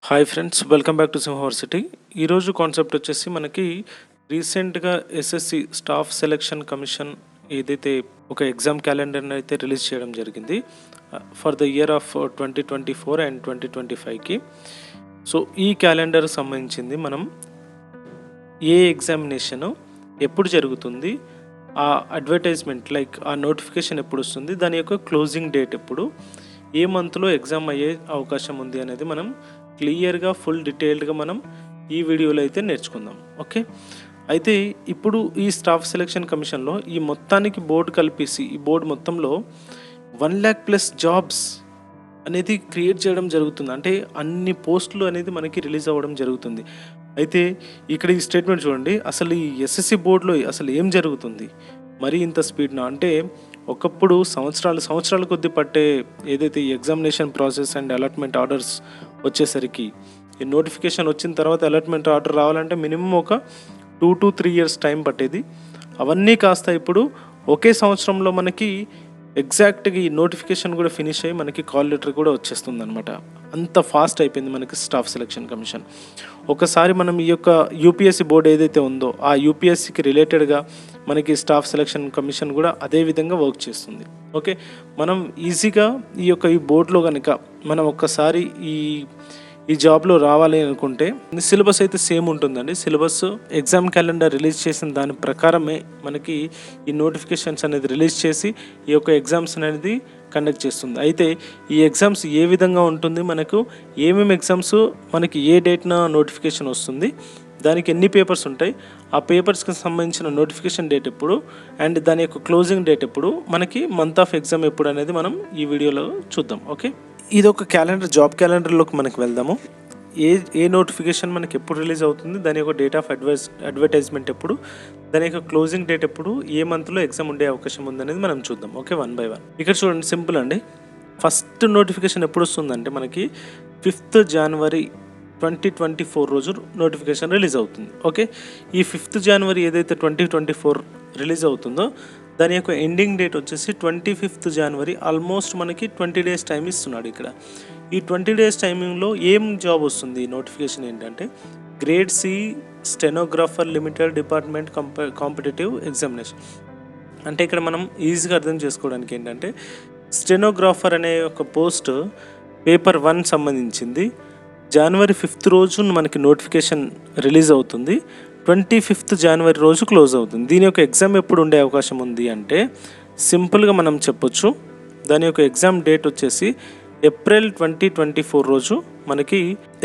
Hi friends, welcome back to సింహవర్సిటీ. ఈరోజు concept వచ్చేసి మనకి రీసెంట్గా ఎస్ఎస్సి స్టాఫ్ సెలెక్షన్ కమిషన్ ఏదైతే ఒక ఎగ్జామ్ క్యాలెండర్ని అయితే రిలీజ్ చేయడం జరిగింది for the year of 2024 and 2025కి. సో ఈ క్యాలెండర్ సంబంధించింది మనం ఏ ఎగ్జామినేషను ఎప్పుడు జరుగుతుంది, ఆ అడ్వర్టైజ్మెంట్ లైక్ ఆ నోటిఫికేషన్ ఎప్పుడు వస్తుంది, దాని యొక్క క్లోజింగ్ డేట్ ఎప్పుడు, ఏ మంత్లో ఎగ్జామ్ అయ్యే అవకాశం ఉంది అనేది మనం క్లియర్గా ఫుల్ డీటెయిల్డ్గా మనం ఈ వీడియోలో అయితే నేర్చుకుందాం. ఓకే, అయితే ఇప్పుడు ఈ స్టాఫ్ సెలెక్షన్ కమిషన్లో ఈ మొత్తానికి బోర్డు కలిపేసి ఈ బోర్డు మొత్తంలో 1,00,000+ జాబ్స్ అనేది క్రియేట్ చేయడం జరుగుతుంది. అంటే అన్ని పోస్టులు అనేది మనకి రిలీజ్ అవ్వడం జరుగుతుంది. అయితే ఇక్కడ ఈ స్టేట్మెంట్ చూడండి, అసలు ఈ ఎస్ఎస్సి బోర్డులో అసలు ఏం జరుగుతుంది, మరీ ఇంత స్పీడ్నా అంటే ఒకప్పుడు సంవత్సరాల కొద్దీ పట్టే ఏదైతే ఈ examination process and allotment orders వచ్చేసరికి ఈ నోటిఫికేషన్ వచ్చిన తర్వాత అలాట్మెంట్ ఆర్డర్ రావాలంటే మినిమం ఒక 2 to 3 years టైం పట్టేది. అవన్నీ కాస్త ఇప్పుడు ఒకే సంవత్సరంలో మనకి ఎగ్జాక్ట్గా ఈ నోటిఫికేషన్ కూడా ఫినిష్ అయ్యి మనకి కాల్ లెటర్ కూడా వచ్చేస్తుంది అనమాట. అంత ఫాస్ట్ అయిపోయింది మనకి స్టాఫ్ సెలెక్షన్ కమిషన్. ఒకసారి మనం ఈ యొక్క యూపీఎస్సీ బోర్డు ఏదైతే ఉందో ఆ యూపీఎస్సీకి రిలేటెడ్గా మనకి స్టాఫ్ సెలెక్షన్ కమిషన్ కూడా అదే విధంగా వర్క్ చేస్తుంది. ఓకే, మనం ఈజీగా ఈ బోర్డులో కనుక మనం ఒక్కసారి ఈ జాబ్లో రావాలి అనుకుంటే సిలబస్ అయితే సేమ్ ఉంటుందండి. సిలబస్ ఎగ్జామ్ క్యాలెండర్ రిలీజ్ చేసిన దాని ప్రకారమే మనకి ఈ నోటిఫికేషన్స్ అనేది రిలీజ్ చేసి ఈ యొక్క ఎగ్జామ్స్ అనేది కండక్ట్ చేస్తుంది. అయితే ఈ ఎగ్జామ్స్ ఏ విధంగా ఉంటుంది, మనకు ఏమేమి ఎగ్జామ్స్ మనకి ఏ డేట్న నోటిఫికేషన్ వస్తుంది, దానికి ఎన్ని పేపర్స్ ఉంటాయి, ఆ పేపర్స్కి సంబంధించిన నోటిఫికేషన్ డేట్ ఎప్పుడు అండ్ దాని యొక్క క్లోజింగ్ డేట్ ఎప్పుడు, మనకి మంత్ ఆఫ్ ఎగ్జామ్ ఎప్పుడు అనేది మనం ఈ వీడియోలో చూద్దాం. ఓకే, ఇది ఒక క్యాలెండర్, జాబ్ క్యాలెండర్లోకి మనకి వెళ్దాము. ఏ నోటిఫికేషన్ మనకి ఎప్పుడు రిలీజ్ అవుతుంది, దాని యొక్క డేట్ ఆఫ్ అడ్వర్టైజ్మెంట్ ఎప్పుడు, దాని యొక్క క్లోజింగ్ డేట్ ఎప్పుడు, ఏ మంత్లో ఎగ్జామ్ ఉండే అవకాశం ఉందనేది మనం చూద్దాం. Okay, 1 by 1. ఇక్కడ చూడండి, సింపుల్ అండి. ఫస్ట్ నోటిఫికేషన్ ఎప్పుడు వస్తుందంటే మనకి 5th January 2024 రోజు నోటిఫికేషన్ రిలీజ్ అవుతుంది. ఓకే, ఈ 5th January ఏదైతే 2024 రిలీజ్ అవుతుందో దాని యొక్క ఎండింగ్ డేట్ వచ్చేసి 25th January. ఆల్మోస్ట్ మనకి 20 days టైం ఇస్తున్నాడు. ఇక్కడ ఈ 20 days టైమింగ్లో ఏం జాబ్ వస్తుంది, నోటిఫికేషన్ ఏంటంటే grade C stenographer limited department competitive examination. అంటే ఇక్కడ మనం ఈజీగా అర్థం చేసుకోవడానికి ఏంటంటే స్టెనోగ్రాఫర్ అనే ఒక పోస్ట్ పేపర్ 1 సంబంధించింది. January 5th రోజు మనకి నోటిఫికేషన్ రిలీజ్ అవుతుంది, 25th January రోజు క్లోజ్ అవుతుంది. దీని యొక్క ఎగ్జామ్ ఎప్పుడు ఉండే అవకాశం ఉంది అంటే సింపుల్గా మనం చెప్పొచ్చు, దాని యొక్క ఎగ్జామ్ డేట్ వచ్చేసి April 2024 రోజు మనకి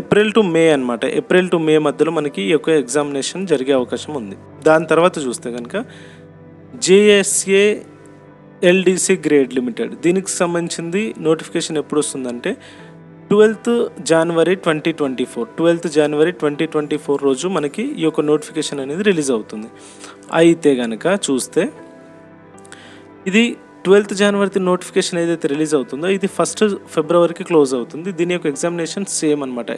April to May అనమాట. April to May మధ్యలో మనకి ఈ యొక్క ఎగ్జామినేషన్ జరిగే అవకాశం ఉంది. దాని తర్వాత చూస్తే కనుక JSA LDC గ్రేడ్ లిమిటెడ్, దీనికి సంబంధించింది నోటిఫికేషన్ ఎప్పుడు వస్తుందంటే 12th January 2024. 12th January 2024 రోజు మనకి ఈ యొక్క నోటిఫికేషన్ అనేది రిలీజ్ అవుతుంది. అయితే కనుక చూస్తే ఇది 12th January నోటిఫికేషన్ ఏదైతే రిలీజ్ అవుతుందో ఇది 1st February క్లోజ్ అవుతుంది. దీని యొక్క ఎగ్జామినేషన్ సేమ్ అనమాట,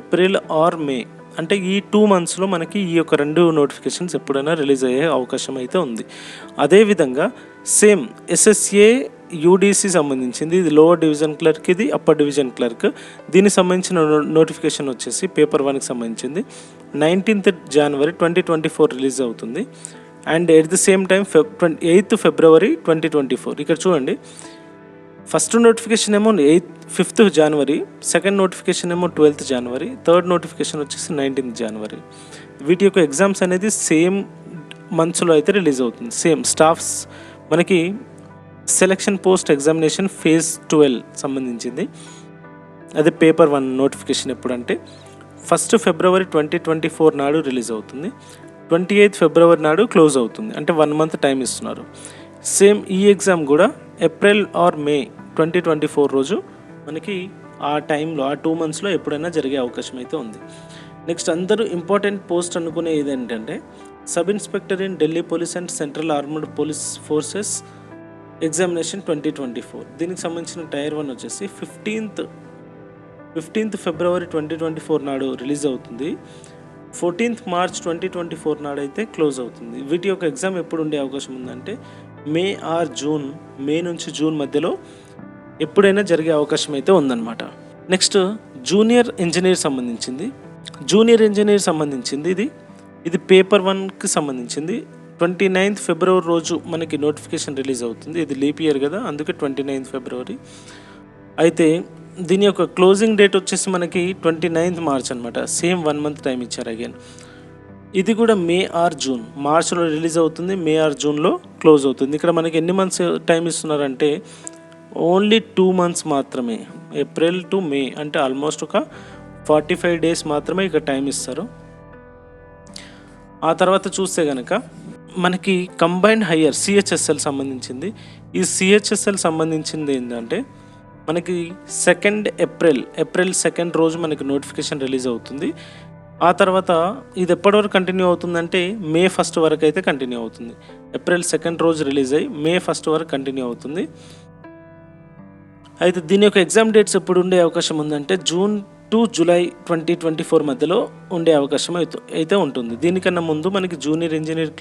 ఏప్రిల్ ఆర్ మే. అంటే ఈ 2 monthsలో మనకి ఈ యొక్క 2 నోటిఫికేషన్స్ ఎప్పుడైనా రిలీజ్ అయ్యే అవకాశం అయితే ఉంది. అదేవిధంగా సేమ్ SSA UDC సంబంధించింది, ఇది లోవర్ డివిజన్ క్లర్క్, ఇది అప్పర్ డివిజన్ క్లర్క్. దీనికి సంబంధించిన నోటిఫికేషన్ వచ్చేసి పేపర్ 1కి సంబంధించింది 19th January 2024 రిలీజ్ అవుతుంది. And at the same time 8th February 2024. ఇక్కడ చూడండి, ఫస్ట్ నోటిఫికేషన్ ఏమో 5th January, సెకండ్ నోటిఫికేషన్ ఏమో 12th January, థర్డ్ నోటిఫికేషన్ వచ్చేసి 19th January. వీటి యొక్క ఎగ్జామ్స్ అనేది సేమ్ మంత్స్లో అయితే రిలీజ్ అవుతుంది. సేమ్ స్టాఫ్స్ మనకి సెలక్షన్ పోస్ట్ ఎగ్జామినేషన్ phase 12 సంబంధించింది. అది పేపర్ 1 నోటిఫికేషన్ ఎప్పుడంటే 1st February 2024 నాడు రిలీజ్ అవుతుంది, 28th February నాడు క్లోజ్ అవుతుంది. అంటే 1 month టైం ఇస్తున్నారు. సేమ్ ఈ ఎగ్జామ్ కూడా April or May 2024 రోజు మనకి ఆ టైంలో ఆ 2 monthsలో ఎప్పుడైనా జరిగే అవకాశం అయితే ఉంది. నెక్స్ట్ అందరూ ఇంపార్టెంట్ పోస్ట్ అనుకునే ఏంటంటే sub inspector in Delhi police and central armed police forces examination 2024. దీనికి సంబంధించిన టైర్ 1 వచ్చేసి 15th February 2024 నాడు రిలీజ్ అవుతుంది, 14th March 2024 నాడు అయితే క్లోజ్ అవుతుంది. వీటి యొక్క ఎగ్జామ్ ఎప్పుడు ఉండే అవకాశం ఉందంటే మే ఆర్ జూన్, మే నుంచి జూన్ మధ్యలో ఎప్పుడైనా జరిగే అవకాశం అయితే ఉందన్నమాట. నెక్స్ట్ జూనియర్ ఇంజనీర్ సంబంధించింది ఇది పేపర్ 1కి సంబంధించింది. 29th ఫిబ్రవరి రోజు మనకి నోటిఫికేషన్ రిలీజ్ అవుతుంది. ఇది లీప్ ఇయర్ కదా, అందుకే 29th ఫిబ్రవరి. అయితే దీని యొక్క క్లోజింగ్ డేట్ వచ్చేసి మనకి 29th మార్చ్ అనమాట. సేమ్ 1 month టైం ఇచ్చారు అగైన్. ఇది కూడా మే ఆర్ జూన్, మార్చ్లో రిలీజ్ అవుతుంది, మే ఆర్ జూన్లో క్లోజ్ అవుతుంది. ఇక్కడ మనకి ఎన్ని మంత్స్ టైం ఇస్తున్నారంటే ఓన్లీ 2 months మాత్రమే, ఏప్రిల్ టు మే, అంటే ఆల్మోస్ట్ ఒక 45 days మాత్రమే ఇక్కడ టైం ఇస్తారు. ఆ తర్వాత చూస్తే కనుక మనకి కంబైన్డ్ హయ్యర్ సిహెచ్ఎస్ఎల్ సంబంధించింది. ఈ సిహెచ్ఎస్ఎల్ సంబంధించింది ఏంటంటే మనకి ఏప్రిల్ 2 రోజు మనకి నోటిఫికేషన్ రిలీజ్ అవుతుంది. ఆ తర్వాత ఇది ఎప్పటివరకు కంటిన్యూ అవుతుందంటే మే 1 వరకు అయితే కంటిన్యూ అవుతుంది. ఏప్రిల్ 2 రోజు రిలీజ్ అయ్యి మే 1 వరకు కంటిన్యూ అవుతుంది. అయితే దీని యొక్క ఎగ్జామ్ డేట్స్ ఎప్పుడు ఉండే అవకాశం ఉందంటే జూన్ టు జూలై 2024 మధ్యలో ఉండే అవకాశం అయితే ఉంటుంది. దీనికన్నా ముందు మనకి జూనియర్ ఇంజనీర్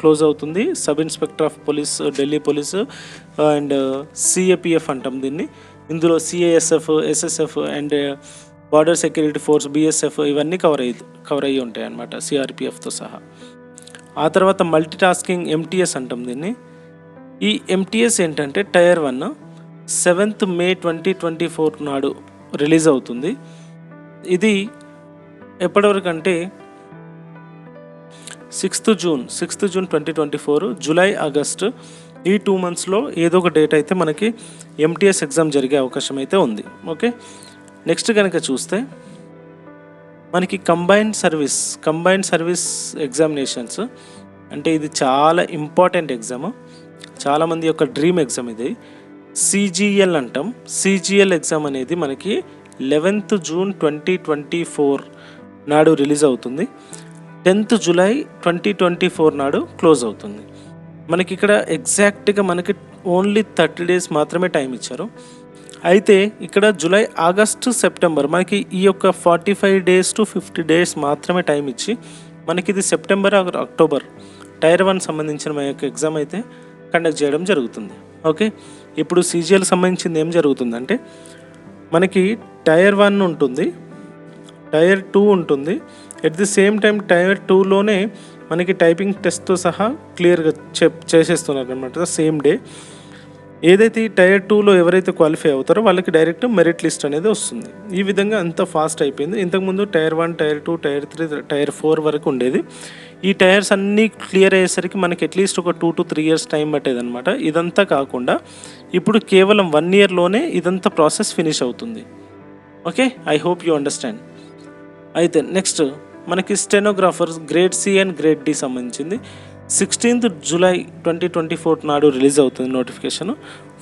క్లోజ్ అవుతుంది. Sub inspector of police, Delhi police and CAPF అంటాం దీన్ని. ఇందులో CISF, SSF and border security force, BSF ఇవన్నీ కవర్ అయ్యి ఉంటాయి అన్నమాట, సిఆర్పిఎఫ్తో సహా. ఆ తర్వాత మల్టీ టాస్కింగ్ ఎంటీఎస్ అంటాం దీన్ని. ఈ ఎంటీఎస్ ఏంటంటే టైర్ 1 7th May 2024 నాడు రిలీజ్ అవుతుంది. ఇది ఎప్పటివరకు అంటే 6th June 2024, జూలై, ఆగస్టు ఈ 2 monthsలో ఏదో ఒక డేట్ అయితే మనకి ఎంటీఎస్ ఎగ్జామ్ జరిగే అవకాశం అయితే ఉంది. ఓకే, నెక్స్ట్ కనుక చూస్తే మనకి కంబైన్డ్ సర్వీస్ ఎగ్జామినేషన్స్ అంటే ఇది చాలా ఇంపార్టెంట్ ఎగ్జామ్, చాలామంది యొక్క డ్రీమ్ ఎగ్జామ్ ఇది. సిజిఎల్ అంటాం. సిజిఎల్ ఎగ్జామ్ అనేది మనకి 11th June 2024 నాడు రిలీజ్ అవుతుంది. 10th July 2024 నాడు క్లోజ్ అవుతుంది. మనకి ఇక్కడ ఎగ్జాక్ట్గా మనకి ఓన్లీ 30 days మాత్రమే టైం ఇచ్చారు. అయితే ఇక్కడ జూలై, ఆగస్టు, సెప్టెంబర్ మనకి ఈ యొక్క 45 days to 50 days మాత్రమే టైం ఇచ్చి మనకి ఇది సెప్టెంబర్, అక్టోబర్ టైర్ 1 సంబంధించిన మన యొక్క ఎగ్జామ్ అయితే కండక్ట్ చేయడం జరుగుతుంది. ఓకే, ఇప్పుడు సిజిఎల్ సంబంధించింది ఏం జరుగుతుందంటే మనకి టైర్ 1 ఉంటుంది, టైర్ 2 ఉంటుంది. At the same time tier 2లోనే మనకి టైపింగ్ టెస్ట్తో సహా క్లియర్గా చేసేస్తున్నారు అనమాట సేమ్ డే. ఏదైతే టైర్ 2లో ఎవరైతే క్వాలిఫై అవుతారో వాళ్ళకి డైరెక్ట్ మెరిట్ లిస్ట్ అనేది వస్తుంది. ఈ విధంగా అంత ఫాస్ట్ అయిపోయింది. ఇంతకుముందు టైర్ 1, టైర్ 2, టైర్ 3, టైర్ 4 వరకు ఉండేది. ఈ టైర్స్ అన్నీ క్లియర్ అయ్యేసరికి మనకి అట్లీస్ట్ ఒక 2 to 3 years టైం పట్టేది అనమాట. ఇదంతా కాకుండా ఇప్పుడు కేవలం 1 yearలోనే ఇదంతా ప్రాసెస్ ఫినిష్ అవుతుంది. Okay, I hope you understand. అయితే నెక్స్ట్ మనకి stenographers grade C and grade D సంబంధించింది 16th July 2024 నాడు రిలీజ్ అవుతుంది నోటిఫికేషన్.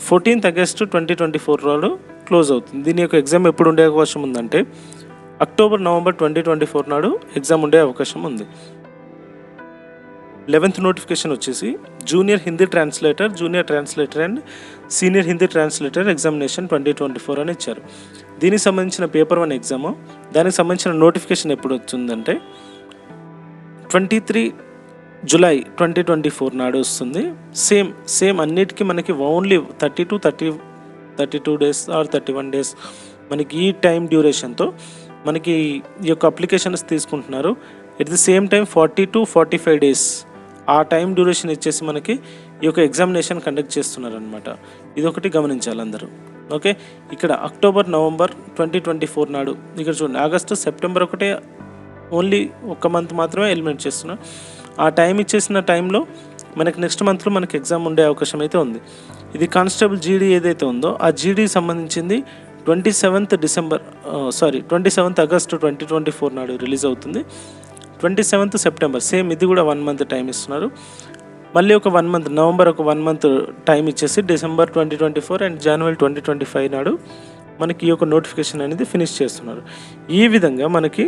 14th August 2024 నాడు క్లోజ్ అవుతుంది. దీని యొక్క ఎగ్జామ్ ఎప్పుడు ఉండే అవకాశం ఉందంటే అక్టోబర్, నవంబర్ 2024 నాడు ఎగ్జామ్ ఉండే అవకాశం ఉంది. 11th నోటిఫికేషన్ వచ్చేసి junior Hindi translator, junior translator and senior Hindi translator examination 2024 అని ఇచ్చారు. దీనికి సంబంధించిన పేపర్ 1 ఎగ్జామ్, దానికి సంబంధించిన నోటిఫికేషన్ ఎప్పుడు వచ్చిందంటే 23 July 2024 నాడు వస్తుంది. సేమ్ అన్నిటికీ మనకి ఓన్లీ 32 days ఆర్ 31 days మనకి ఈ టైం డ్యూరేషన్తో మనకి ఈ యొక్క అప్లికేషన్స్ తీసుకుంటున్నారు. At the same time 40 to 45 days ఆ టైం డ్యూరేషన్ ఇచ్చేసి మనకి ఈ యొక్క ఎగ్జామినేషన్ కండక్ట్ చేస్తున్నారు అనమాట. ఇదొకటి గమనించాలి అందరూ. ఓకే, ఇక్కడ అక్టోబర్, నవంబర్ 2024 నాడు, ఇక్కడ చూడండి ఆగస్టు, సెప్టెంబర్ ఒకటే ఓన్లీ 1 month మాత్రమే ఎలిమినేట్ చేస్తున్నారు. ఆ టైం ఇచ్చేసిన టైంలో మనకి నెక్స్ట్ మంత్లో మనకి ఎగ్జామ్ ఉండే అవకాశం అయితే ఉంది. ఇది కానిస్టేబుల్ జీడీ ఏదైతే ఉందో ఆ జీడీ సంబంధించింది 27th August 2024 నాడు రిలీజ్ అవుతుంది. 27th September సేమ్ ఇది కూడా 1 month టైం ఇస్తున్నారు. మళ్ళీ ఒక 1 month నవంబర్ ఒక 1 month టైం ఇచ్చేసి డిసెంబర్ 2024 అండ్ జనవరి 2025 నాడు మనకి ఈ యొక్క నోటిఫికేషన్ అనేది ఫినిష్ చేస్తున్నారు. ఈ విధంగా మనకి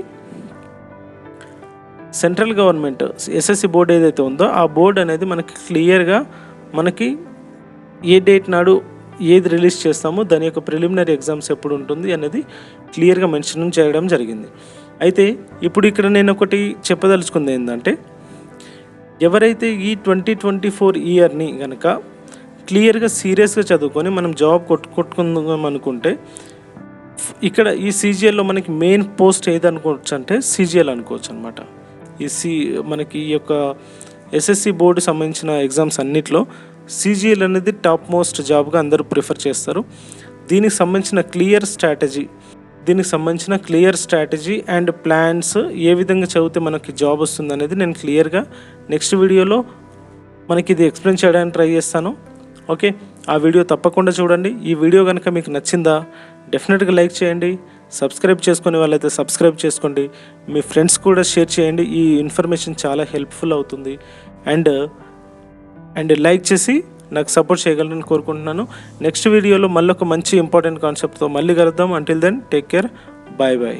సెంట్రల్ గవర్నమెంట్ ఎస్ఎస్సి బోర్డు ఏదైతే ఉందో ఆ బోర్డు అనేది మనకి క్లియర్గా మనకి ఏ డేట్ నాడు ఏది రిలీజ్ చేస్తామో దాని యొక్క ప్రిలిమినరీ ఎగ్జామ్స్ ఎప్పుడు ఉంటుంది అనేది క్లియర్గా మెన్షన్ చేయడం జరిగింది. అయితే ఇప్పుడు ఇక్కడ నేను ఒకటి చెప్పదలుచుకుంది ఏంటంటే ఎవరైతే ఈ 2024 ఇయర్ని కనుక క్లియర్గా సీరియస్గా చదువుకొని మనం జాబ్ కొట్టుకుందాం అనుకుంటే ఇక్కడ ఈ సీజీఎల్లో మనకి మెయిన్ పోస్ట్ ఏది అనుకోవచ్చు అంటే సీజీఎల్ అనుకోవచ్చు అనమాట. మనకి ఈ యొక్క ఎస్ఎస్సి బోర్డు సంబంధించిన ఎగ్జామ్స్ అన్నిట్లో సీజీఎల్ అనేది టాప్ మోస్ట్ జాబ్గా అందరూ ప్రిఫర్ చేస్తారు. దీనికి సంబంధించిన క్లియర్ స్ట్రాటజీ అండ్ ప్లాన్స్ ఏ విధంగా చదివితే మనకి జాబ్ వస్తుంది అనేది నేను క్లియర్గా నెక్స్ట్ వీడియోలో మనకి ఇది ఎక్స్ప్లెయిన్ చేయడానికి ట్రై చేస్తాను. ఓకే, ఆ వీడియో తప్పకుండా చూడండి. ఈ వీడియో కనుక మీకు నచ్చిందా డెఫినెట్గా లైక్ చేయండి. సబ్స్క్రైబ్ చేసుకునే వాళ్ళైతే సబ్స్క్రైబ్ చేసుకోండి. మీ ఫ్రెండ్స్ కూడా షేర్ చేయండి. ఈ ఇన్ఫర్మేషన్ చాలా హెల్ప్ఫుల్ అవుతుంది. అండ్ లైక్ చేసి నాకు సపోర్ట్ చేయగలరని కోరుకుంటున్నాను. నెక్స్ట్ వీడియోలో మళ్ళీ ఒక మంచి ఇంపార్టెంట్ కాన్సెప్ట్తో మళ్ళీ కలుద్దాం. Until then take care, bye bye.